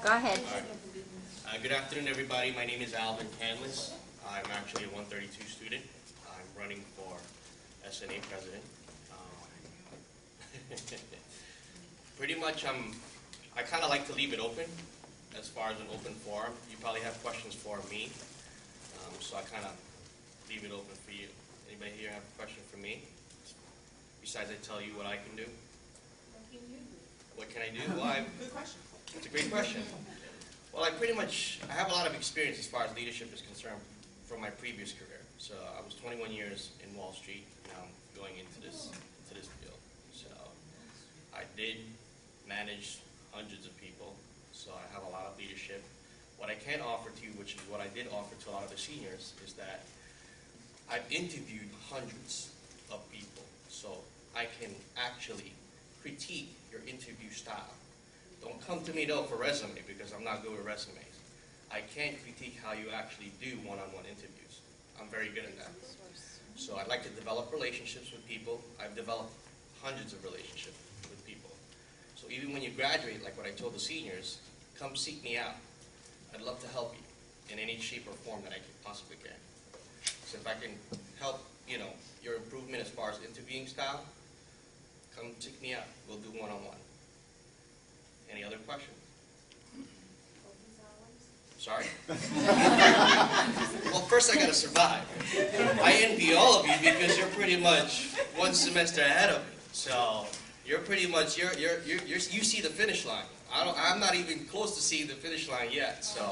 Go ahead. All right. Good afternoon, everybody. My name is Alvin Canlis. I'm actually a 132 student. I'm running for SNA president. Pretty much, I kind of like to leave it open as far as an open forum. You probably have questions for me, so I kind of leave it open for you. Anybody here have a question for me? Besides, I tell you what I can do. What can you do? What can I do? Well, Good question. it's a great question. Well, I have a lot of experience as far as leadership is concerned from my previous career. So I was 21 years in Wall Street. Now I'm going into this field. So I did manage hundreds of people. So I have a lot of leadership. What I can offer to you, which is what I did offer to a lot of the seniors, is that I've interviewed hundreds of people. So I can actually critique your interview style. Don't come to me though for resume, because I'm not good with resumes. I can critique how you actually do one-on-one interviews. I'm very good at that. So I'd like to develop relationships with people. I've developed hundreds of relationships with people. So even when you graduate, like what I told the seniors, come seek me out. I'd love to help you in any shape or form that I possibly can. So if I can help, your improvement as far as interviewing style, come check me out. We'll do one-on-one. Any other questions? Sorry? Well, first I got to survive. I envy all of you because you're pretty much one semester ahead of me. So you're pretty much you see the finish line. I'm not even close to seeing the finish line yet. So,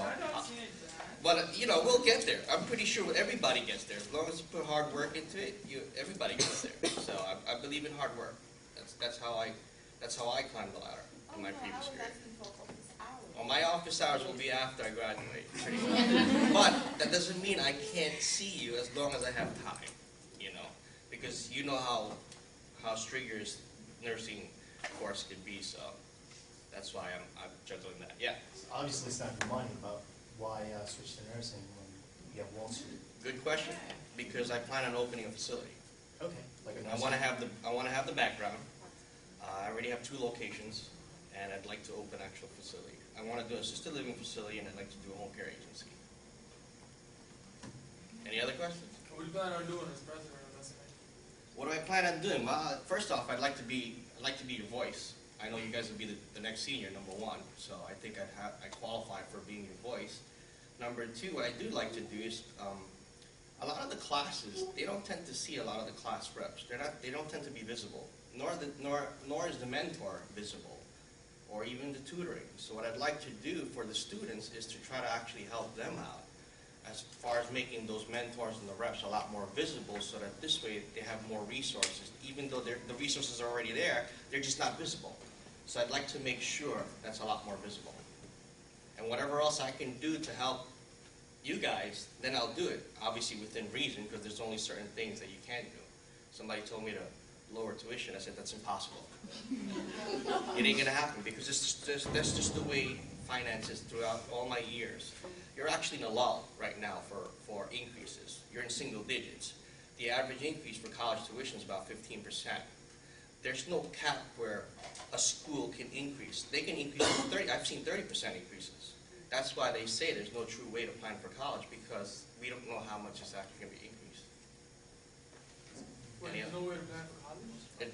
but we'll get there. I'm pretty sure everybody gets there as long as you put hard work into it. Everybody gets there. So I believe in hard work. That's how I climbed the ladder in my previous career. Well, my office hours will be after I graduate, pretty much. But that doesn't mean I can't see you as long as I have time, because you know how rigorous nursing course can be. So that's why I'm juggling that. Yeah. Obviously, it's not for money, but why switch to nursing when you have Wall Street? Good question. Because I plan on opening a facility. Okay. I want to have the background. I already have 2 locations, and I'd like to open an actual facility. I want to do an assisted living facility, and I'd like to do a home care agency. Any other questions? What do you plan on doing as president of SNA? What do I plan on doing? Well, first off, I'd like to be your voice. I know you guys will be the next senior, #1, so I think I qualify for being your voice. #2, what I do like to do is a lot of the classes, they don't tend to see a lot of the class reps. They don't tend to be visible, nor is the mentor visible, or even the tutoring. So what I'd like to do for the students is to try to actually help them out as far as making those mentors and the reps a lot more visible, so that this way they have more resources. Even though the resources are already there, they're just not visible. So I'd like to make sure that's a lot more visible. And whatever else I can do to help you guys, then I'll do it. Obviously within reason, because there's only certain things that you can do. Somebody told me to lower tuition. I said, that's impossible. It ain't going to happen, because that's just the way finance is throughout all my years. You're actually in a lull right now for increases. You're in single digits. The average increase for college tuition is about 15%. There's no cap where a school can increase. They can increase 30. I've seen 30% increases. That's why they say there's no true way to plan for college, because we don't know how much is actually going to be increased. Wait, there's no way to plan for college?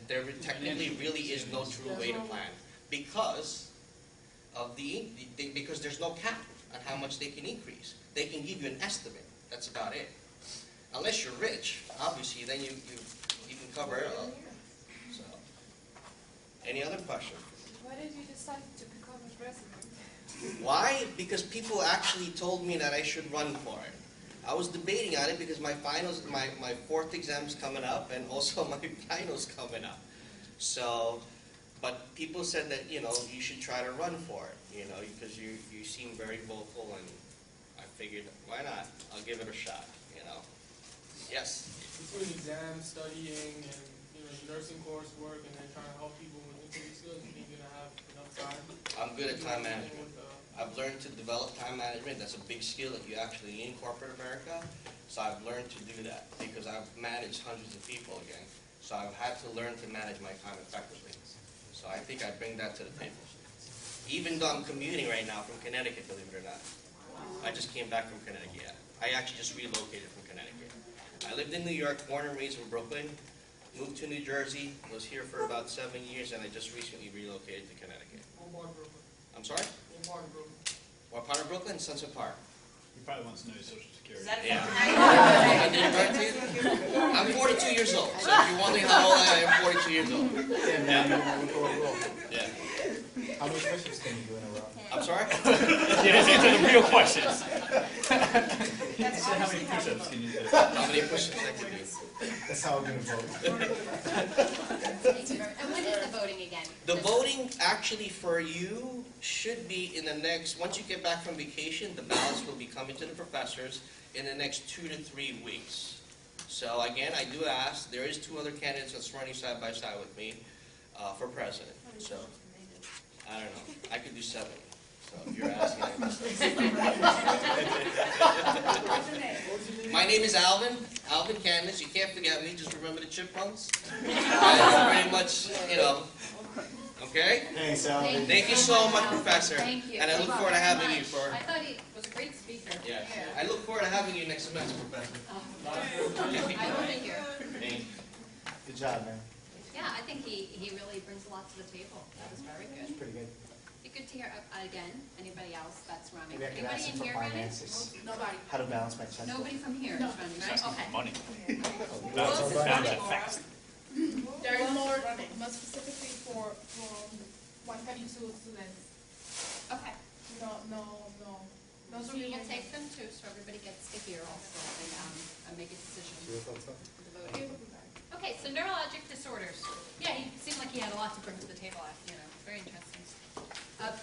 There technically really is no true way to plan, because of because there's no cap on how much they can increase. They can give you an estimate. That's about it. Unless you're rich, obviously, then you can cover it all. So, any other questions? Why did you decide to become a president? Why? Because people actually told me that I should run for it. I was debating on it because my finals, my 4th exam is coming up, and also my finals coming up. So, but people said that you should try to run for it, because you seem very vocal, and I figured, why not? I'll give it a shot, Yes. Between exams, studying, and nursing coursework, and then trying to help people with interview skills, you think you're gonna have enough time? I'm good at time management. I've learned to develop time management. That's a big skill that you actually need in corporate America. So I've learned to do that because I've managed hundreds of people again. So I've had to learn to manage my time effectively. So I think I bring that to the table. Even though I'm commuting right now from Connecticut, believe it or not. I just came back from Connecticut. Yeah. I actually just relocated from Connecticut. I lived in New York, born and raised in Brooklyn, moved to New Jersey, was here for about 7 years, and I just recently relocated to Connecticut. What part of Brooklyn? I'm sorry? What part of Brooklyn? What part of Brooklyn? Sunset Park. He probably wants to know his social security. Yeah. I did it right to you? I'm 42 years old, so if you're wondering how old I am, I'm 42 years old. Yeah. How many push-ups can you do in a row? I'm sorry? Yeah, answer the real questions. That's So how obviously many how push-ups can you do? How many push-ups I can do? That's how I'm gonna vote. Thank you very much. And when is the voting again? The voting actually for you should be in the next, once you get back from vacation, the ballots will be coming to the professors in the next 2 to 3 weeks. So again, I do ask, there is 2 other candidates that's running side by side with me for president. So, I don't know, I could do 7. So if you're asking, I can do My name is Alvin Candace. You can't forget me, just remember the chipmunks. Pretty much, you know. Okay? Thanks, Alvin. Thank you so much, Professor. Thank you. And I look forward to having you for, I thought he was a great speaker. yeah. I look forward to having you next semester, Professor. I will be here. Thank you. Good job, man. Yeah, I think he really brings a lot to the table. That was very good. Pretty good. Be good to hear, again, anybody else that's running. Maybe I can Anybody ask in him for here running? finances. Nobody. How to balance my checkbook. Nobody from here is running, right? Okay. Money. That's all Found done. it fast. There is more specifically for 132 students. Okay. No So we will juniors. take them too, so everybody gets to hear also and make a decision See what thoughts are? for the voting. Okay, so neurologic disorders. Yeah, he seemed like he had a lot to bring to the table, you know, very interesting.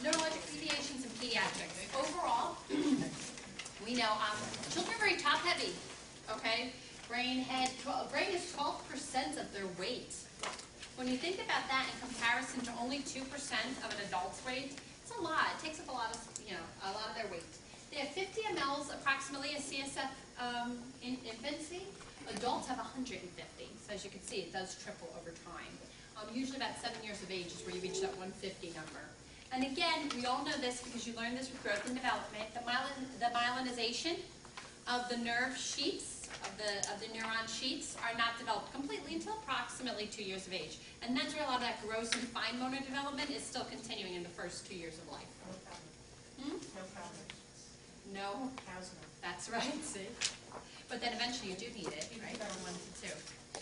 Neurologic deviations in pediatrics. Overall, we know children are very top heavy, okay? Brain is 12% of their weight. When you think about that in comparison to only 2% of an adult's weight, it's a lot. It takes up a lot of their weight. They have 50 mLs approximately of CSF in infancy. Adults have 150. So as you can see, it does triple over time. Usually about 7 years of age is where you reach that 150 number. And again, we all know this because you learned this with growth and development. The myelinization of the nerve sheets, of the neuron sheets, are not developed completely until approximately 2 years of age. And that's where a lot of that gross and fine motor development is still continuing in the first 2 years of life. No? That's right, see? But then eventually you do need it, right, from 1 to 2.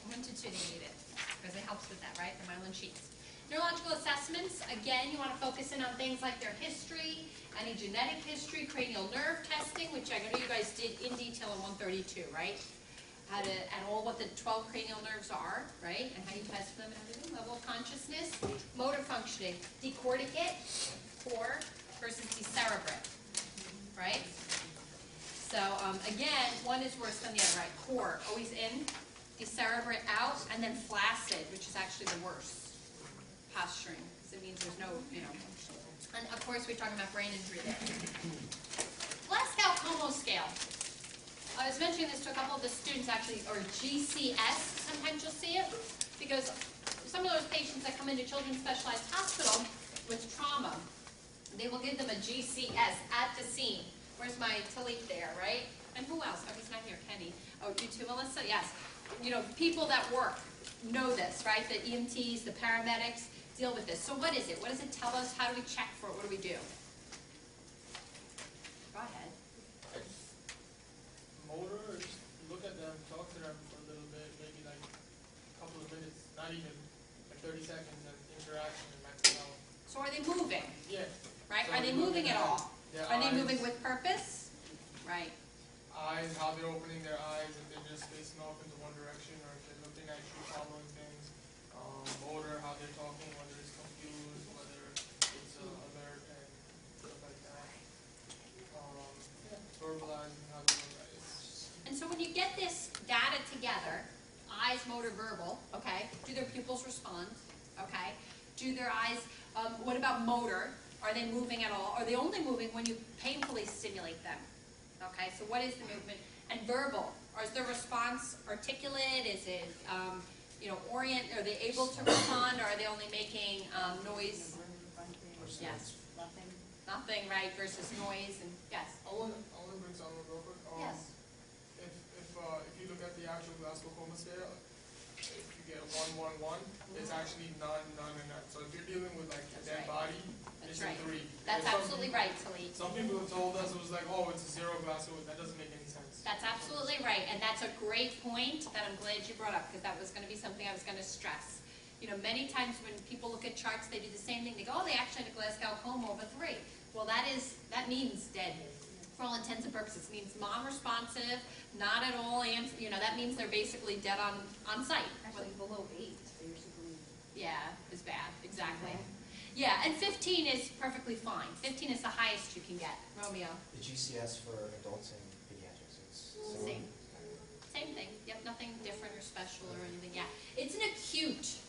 1 to 2 you need it, because it helps with that, right, the myelin sheets. Neurological assessments, again, you want to focus in on things like their history, any genetic history, cranial nerve testing, which I know you guys did in detail in 132, right? And all what the 12 cranial nerves are, right? And how you test them and everything. Level of consciousness, motor functioning, decorticate, core versus decerebrate, right? So again, one is worse than the other, right? Core, always in, decerebrate out, and then flaccid, which is actually the worst posturing, because it means there's no, you know. And of course, we're talking about brain injury there. Glasgow-Como scale. I was mentioning this to a couple of the students actually, or GCS, sometimes you'll see it, because some of those patients that come into Children's Specialized Hospital with trauma, they will give them a GCS at the scene. Where's my Talik there, right? And who else? Oh, he's not here, Kenny. Oh, you too, Melissa? Yes. You know, people that work know this, right? The EMTs, the paramedics deal with this. So what is it? What does it tell us? How do we check for it? What do we do? Go ahead. Motor, just look at them, talk to them for a little bit, maybe like a couple of minutes, not even like 30 seconds, and interaction and mental health. So are they moving? Yeah. Right? So Are they we're moving looking at all? Their Are they eyes, moving with purpose? Right. Eyes, how they're opening their eyes, if they're just facing off into one direction, or if they're looking at you, following things. Motor, how they're talking, whether it's confused, whether it's alert and stuff like that. Yeah, verbalizing how they look at it. And so when you get this data together, eyes, motor, verbal, okay, do their pupils respond, okay? Do their eyes, what about motor? Are they moving at all? Are they only moving when you painfully stimulate them? Okay, so what is the movement? And verbal, or is their response articulate? Is it, you know, are they able to respond, or are they only making noise? Yes. Nothing, right, versus noise, and, yes, I want to bring something up real quick. yes. If you look at the actual Glasgow Coma scale, if you get a 1-1-1, it's actually none, and none. So if you're dealing with like a That's dead right. body, That's it's right. a 3. That's And some absolutely people- right, Talib. Some people have told us it was like, oh, it's a 0 Glasgow. That doesn't make any sense. That's absolutely right, and that's a great point that I'm glad you brought up, because that was going to be something I was going to stress. You know, many times when people look at charts, they do the same thing. They go, oh, they actually had a Glasgow coma of a 3. Well, that means dead. For all intents and purposes, it means non-responsive, not at all, you know, that means they're basically dead on site. Actually, below 8, they're usually. Yeah, is bad, exactly. Yeah, and 15 is perfectly fine. 15 is the highest you can get. Romeo, The GCS for adults and pediatrics, it's same. Same thing. Yep, nothing different or special or anything. Yeah, it's an acute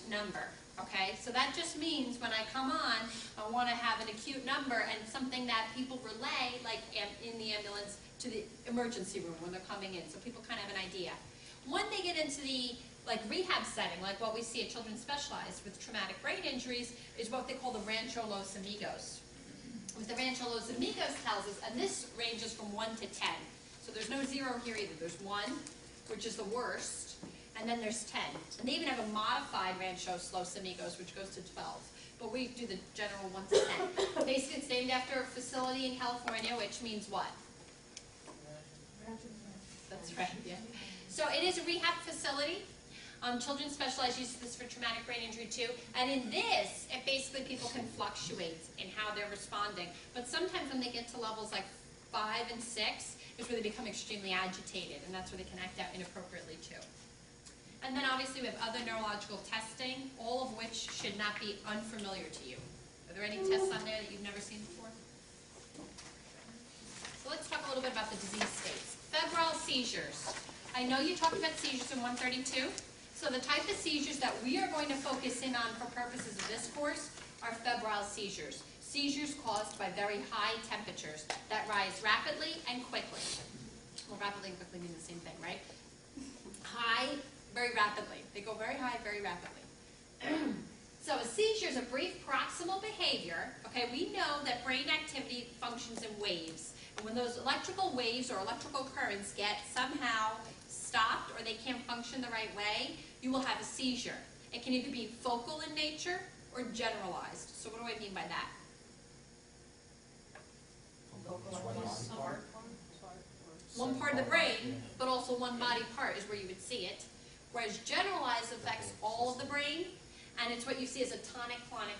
number. Okay, so that just means when I come on, I want to have an acute number and something that people relay, like in the ambulance, to the emergency room when they're coming in, so people kind of have an idea. When they get into the rehab setting, like what we see at Children's Specialized with traumatic brain injuries, is what they call the Rancho Los Amigos. What the Rancho Los Amigos tells us, and this ranges from 1 to 10. So there's no 0 here either. There's 1, which is the worst, and then there's 10. And they even have a modified Rancho Los Amigos, which goes to 12. But we do the general 1 to 10. Basically, it's named after a facility in California, which means what? That's right, yeah. So it is a rehab facility. Children's Specialized uses this for traumatic brain injury too. And in this, it basically people can fluctuate in how they're responding. But sometimes when they get to levels like 5 and 6, is where they become extremely agitated, and that's where they can act out inappropriately too. And then obviously we have other neurological testing, all of which should not be unfamiliar to you. Are there any tests on there that you've never seen before? So let's talk a little bit about the disease states. Febrile seizures. I know you talked about seizures in 132. So the type of seizures that we are going to focus in on for purposes of this course are febrile seizures. Seizures caused by very high temperatures that rise rapidly and quickly. Well, rapidly and quickly mean the same thing, right? High, very rapidly. They go very high, very rapidly. So a seizure is a brief proximal behavior. Okay, we know that brain activity functions in waves. And when those electrical waves or electrical currents get somehow stopped or they can't function the right way, you will have a seizure. It can either be focal in nature or generalized. So what do I mean by that? One part of the brain, but also one body part is where you would see it. Whereas generalized affects all of the brain, and it's what you see as a tonic-clonic